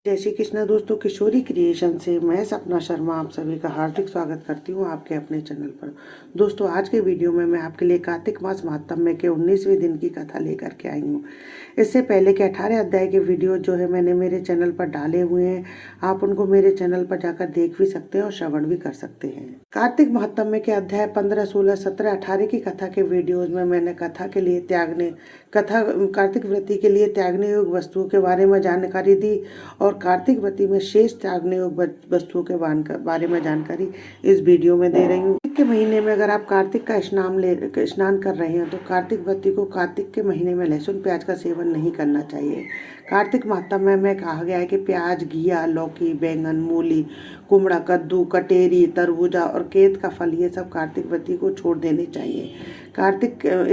जय श्री कृष्णा दोस्तों, किशोरी क्रिएशन से मैं सपना शर्मा आप सभी का हार्दिक स्वागत करती हूँ आपके अपने चैनल पर। दोस्तों, आज के वीडियो में मैं आपके लिए कार्तिक मास महात्म्य के 19वें दिन की कथा लेकर के आई हूँ। इससे पहले के 18 अध्याय के वीडियो जो है मैंने मेरे चैनल पर डाले हुए हैं, आप उनको मेरे चैनल पर जाकर देख भी सकते हैं और श्रवण भी कर सकते हैं। कार्तिक महात्म्य के अध्याय 15, 16, 17, 18 की कथा के वीडियोज में मैंने कार्तिक व्रती के लिए त्यागने योग्य वस्तुओं के बारे में जानकारी दी और कार्तिक व्रती में शेष त्यागने योग्य वस्तुओं के बारे में जानकारी इस वीडियो में दे रही हूँ। कार्तिक के महीने में अगर आप कार्तिक का स्नान कर रहे हैं तो कार्तिक व्रती को कार्तिक के महीने में लहसुन प्याज का सेवन नहीं करना चाहिए। कार्तिक महात्म्य में कहा गया है कि प्याज, घिया, लौकी, बैंगन, मूली, कुमड़ा, कद्दू, कटेरी, तरबूजा और केत का फल, ये सब कार्तिक व्रती को छोड़ देने चाहिए।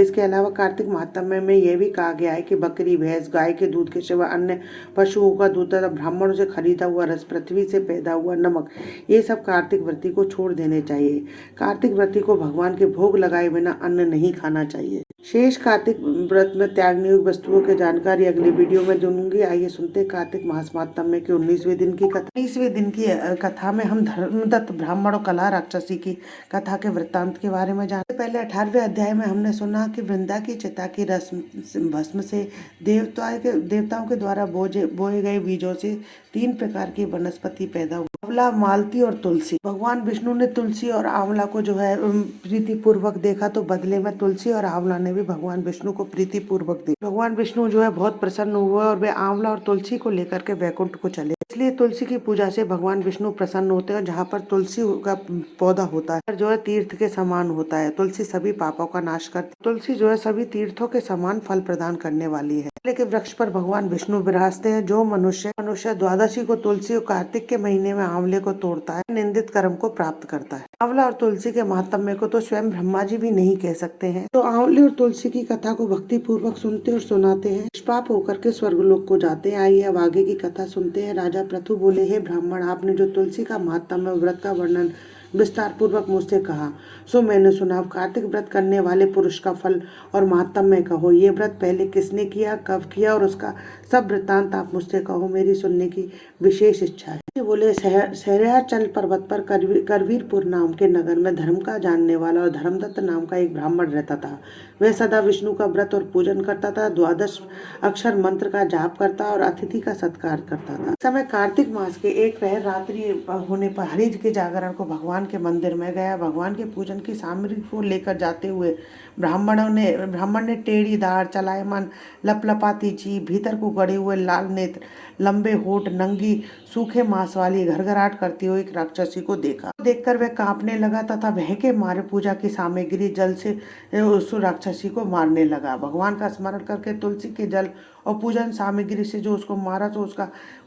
इसके अलावा कार्तिक महात्म्य में यह भी कहा गया है कि बकरी, भैंस, गाय के दूध के सिवा अन्य पशुओं का दूध तथा ब्राह्मणों से खरीदा हुआ रस, पृथ्वी से पैदा हुआ नमक, ये सब कार्तिक व्रती को छोड़ देने चाहिए। कार्तिक व्रती को भगवान के भोग लगाए बिना अन्न नहीं खाना चाहिए। शेष कार्तिक व्रत में त्यागने योग्य वस्तुओं की जानकारी अगले वीडियो में दूंगी। आइए सुनते हैं कार्तिक मास महात्म्य के 19वें दिन की कथा। 19वें दिन की कथा में हम धर्मदत्त ब्राह्मण और कला राक्षसी की कथा के वृत्तांत के बारे में जानते। पहले 18वें अध्याय में हमने सुना कि वृंदा की चिता की भस्म से देवताओं के द्वारा बोए गए बीजों से 3 प्रकार की वनस्पति पैदा हुई, आंवला, मालती और तुलसी। भगवान विष्णु ने तुलसी और आंवला को जो है प्रीति पूर्वक देखा, तो बदले में तुलसी और आंवला ने भी भगवान विष्णु को प्रीति पूर्वक देखा। भगवान विष्णु जो है बहुत प्रसन्न हुए और वे आंवला और तुलसी को लेकर के वैकुंठ को चले। इसलिए तुलसी की पूजा से भगवान विष्णु प्रसन्न होते हैं। जहाँ पर तुलसी का पौधा होता है जो है तीर्थ के समान होता है। तुलसी सभी पापों का नाश करती। तुलसी जो है सभी तीर्थों के समान फल प्रदान करने वाली है। के वृक्ष पर भगवान विष्णु विराजते हैं। जो मनुष्य द्वादशी को तुलसी और कार्तिक के महीने में आंवले को तोड़ता है, निंदित कर्म को प्राप्त करता है। आंवला और तुलसी के महात्म्य को तो स्वयं ब्रह्मा जी भी नहीं कह सकते हैं। तो आंवले और तुलसी की कथा को भक्ति पूर्वक सुनते और सुनाते हैं, निष्पाप होकर के स्वर्गलोक को जाते हैं। आइए अब आगे की कथा सुनते हैं। राजा पृथु बोले, हे ब्राह्मण, आपने जो तुलसी का महात्म्य व्रत का वर्णन विस्तार पूर्वक मुझसे कहा, सो मैंने सुना। अब कार्तिक व्रत करने वाले पुरुष का फल और महात्म्य कहो। ये व्रत पहले किसने किया, कब किया और उसका सब वृत्तांत आप मुझसे कहो, मेरी सुनने की विशेष इच्छा है। बोले, सहरियाचल पर्वत पर करवीरपुर नाम के नगर में धर्म का जानने वाला और धर्मदत्त नाम का एक ब्राह्मण रहता था। वह सदा विष्णु का व्रत और पूजन करता था, 12 अक्षर मंत्र का जाप करता और अतिथि का सत्कार करता था। इस समय कार्तिक मास के एक प्रहर रात्रि होने पर हरिज के जागरण को भगवान के मंदिर में गया। भगवान के पूजन की सामग्री को लेकर जाते हुए ब्राह्मण ने टेढ़ी दाढ़, चलायमान लपलपाती जीभ, भीतर को गड़े हुए लाल नेत्र, लंबे होठ, नंगी सूखे मांस वाली घरघराट करती हुई एक राक्षसी को देखा। देखकर वह कांपने लगा तथा वह के मारे पूजा की सामग्री जल से उस राक्षसी को मारने लगा। भगवान का स्मरण करके तुलसी के जल और पूजन सामग्री से जो उसको मारा तो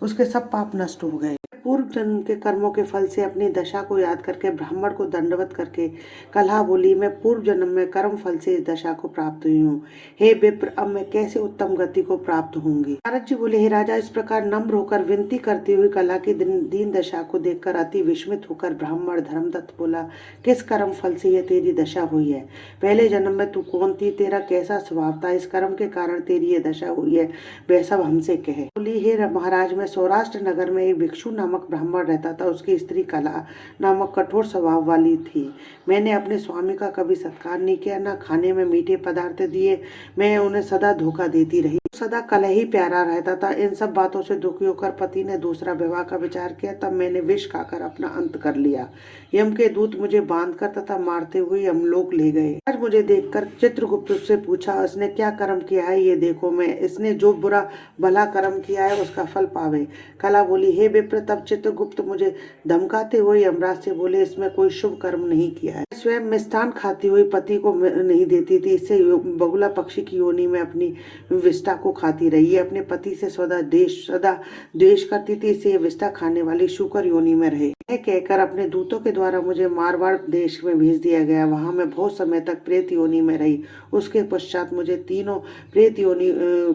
उसके सब पाप नष्ट हो गए। पूर्व जन्म के कर्मों के फल से अपनी दशा को याद करके ब्राह्मण को दंडवत करके कलहा बोली, मैं पूर्व जन्म में कर्म फल से इस दशा को प्राप्त हुई हूँ। हे विप्र, अब मैं कैसे उत्तम गति को प्राप्त होंगी। नारद जी बोले, हे राजा, इस प्रकार नम्र होकर विनती करती हुई कलहा की दीन दशा को देखकर अति विस्मित होकर ब्राह्मण धर्मदत्त बोला, किस कर्म फल से यह तेरी दशा हुई है? पहले जन्म में तू कौन थी, तेरा कैसा स्वभाव था, इस कर्म के कारण तेरी यह दशा हुई है, वह सब हमसे कहे। बोली, हे महाराज, मैं सौराष्ट्र नगर में एक भिक्षु नामक ब्राह्मण रहता था। उसकी स्त्री कला नामक कठोर स्वभाव वाली थी। मैंने अपने स्वामी का कभी सत्कार नहीं किया, न खाने में मीठे पदार्थ दिए। मैं उन्हें सदा धोखा देती रही। सदा कलह ही प्यारा रहता था। इन सब बातों से दुखी होकर पति ने दूसरा विवाह का विचार किया। तब मैंने विष खाकर अपना अंत कर लिया। यम के दूत मुझे बांधकर तथा मारते हुए यमलोक ले गए। आज मुझे देखकर चित्रगुप्त उससे पूछा, इसने क्या कर्म किया है ये देखो। मैं इसने जो बुरा भला कर्म किया है उसका फल पावे। कला बोली, हे विप्र, तब चित्रगुप्त मुझे धमकाते हुए यमराज से बोले, इसमें कोई शुभ कर्म नहीं किया है। स्वयं मिष्ठान खाती हुई पति को नहीं देती थी। इससे बगुला पक्षी की योनि में अपनी विष्ठा को खाती रही। ये अपने पति से सदा द्वेष करती थी। इसे विष्ठा खाने वाली शूकर योनि में रहे। यह कहकर अपने दूतों के द्वारा मुझे मारवाड़ देश में भेज दिया गया। वहां मैं बहुत समय तक प्रेत योनि में रही। उसके पश्चात मुझे तीनों प्रेत योनि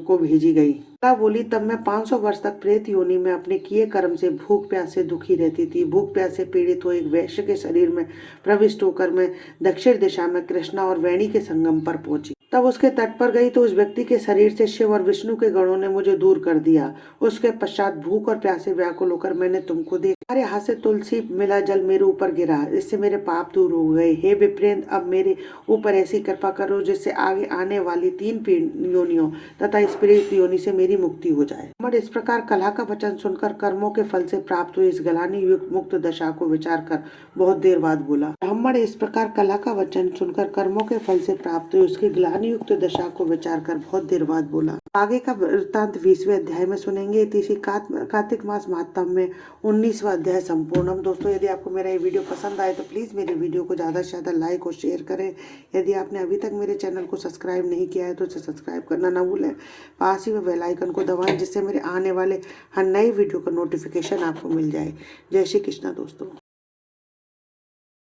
को भेजी गई। बोली, तब मैं 500 वर्ष तक प्रेत योनि में अपने किए कर्म से भूख प्यास से दुखी रहती थी। भूख प्यास से पीड़ित हो एक वैश्य के शरीर में प्रविष्ट होकर मैं दक्षिण दिशा में कृष्णा और वेणी के संगम पर पहुंची। तब उसके तट पर गई तो उस व्यक्ति के शरीर से शिव और विष्णु के गणों ने मुझे दूर कर दिया। उसके पश्चात भूख और प्यासे व्याकुल होकर मैंने तुमको देखा। हमारे हाथ से तुलसी मिला जल मेरे ऊपर गिरा, इससे मेरे पाप दूर हो गए। हे विप्रेंद्र, अब मेरे ऊपर ऐसी कृपा करो जिससे आगे आने वाली 3 योनियों तथा इस प्रेत योनि से मेरी मुक्ति हो जाए। ब्राह्मण इस प्रकार कला का वचन सुनकर कर्मों के फल से प्राप्त हुई इस ग्लानि युक्त मुक्त दशा को विचार कर बहुत देर बाद बोला। ब्राह्मण इस प्रकार कला का वचन सुनकर कर्मों के फल से प्राप्त हुई उसकी ग्लानि युक्त दशा को विचार कर बहुत देर बाद बोला। आगे का वृत्तांत 20वें अध्याय में सुनेंगे। इसी कार्तिक मास महात्म्य में 19वां अध्याय संपूर्णम। दोस्तों, यदि आपको मेरा ये वीडियो पसंद आए तो प्लीज़ मेरे वीडियो को ज़्यादा से ज़्यादा लाइक और शेयर करें। यदि आपने अभी तक मेरे चैनल को सब्सक्राइब नहीं किया है तो इसे सब्सक्राइब करना ना भूलें। पास ही में बेल आइकन को दबाएं जिससे मेरे आने वाले हर नए वीडियो का नोटिफिकेशन आपको मिल जाए। जय श्री कृष्णा दोस्तों।